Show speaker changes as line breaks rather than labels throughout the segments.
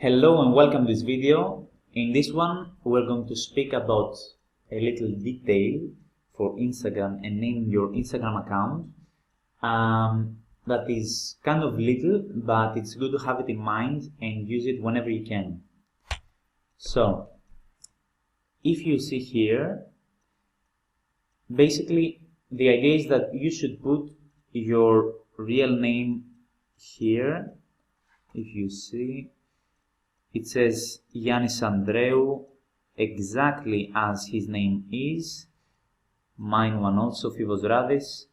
Hello and welcome to this video. In this one we're going to speak about a little detail for Instagram and name your Instagram account. That is kind of little, but it's good to have it in mind and use it whenever you can. So if you see here, basically the idea is that you should put your real name here. If you see, it says Yannis Andreou, exactly as his name is. Mine one also, Fivos Radis.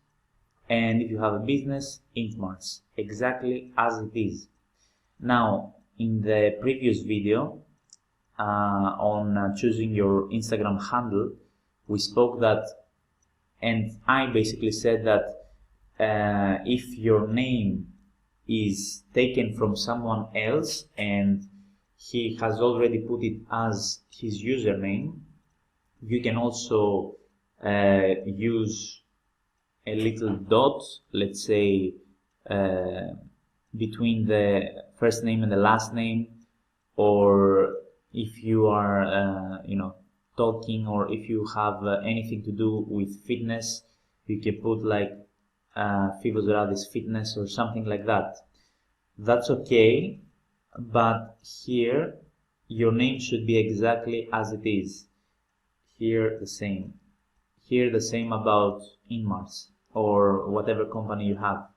And if you have a business, Intmars, exactly as it is. Now, in the previous video on choosing your Instagram handle, we spoke that, and I basically said that if your name is taken from someone else and he has already put it as his username, you can also use a little dot, let's say between the first name and the last name, or if you are talking, or if you have anything to do with fitness, you can put like Fivos Radis Fitness or something like that. That's okay, but here your name should be exactly as it is. Here the same. Here the same about Inmars or whatever company you have.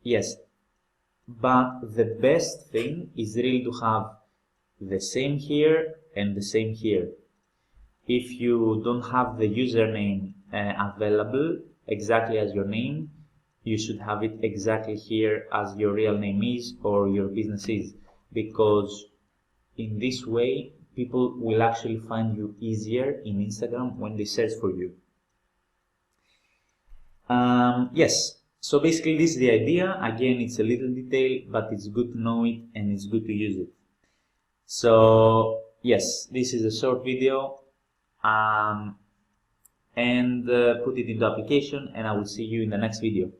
Yes, but the best thing is really to have the same here and the same here. If you don't have the username available exactly as your name, you should have it exactly here as your real name is or your business is, because in this way people will actually find you easier in Instagram when they search for you. Yes, so basically this is the idea. Again, it's a little detail, but it's good to know it and it's good to use it. So yes, this is a short video, and put it into application, and I will see you in the next video.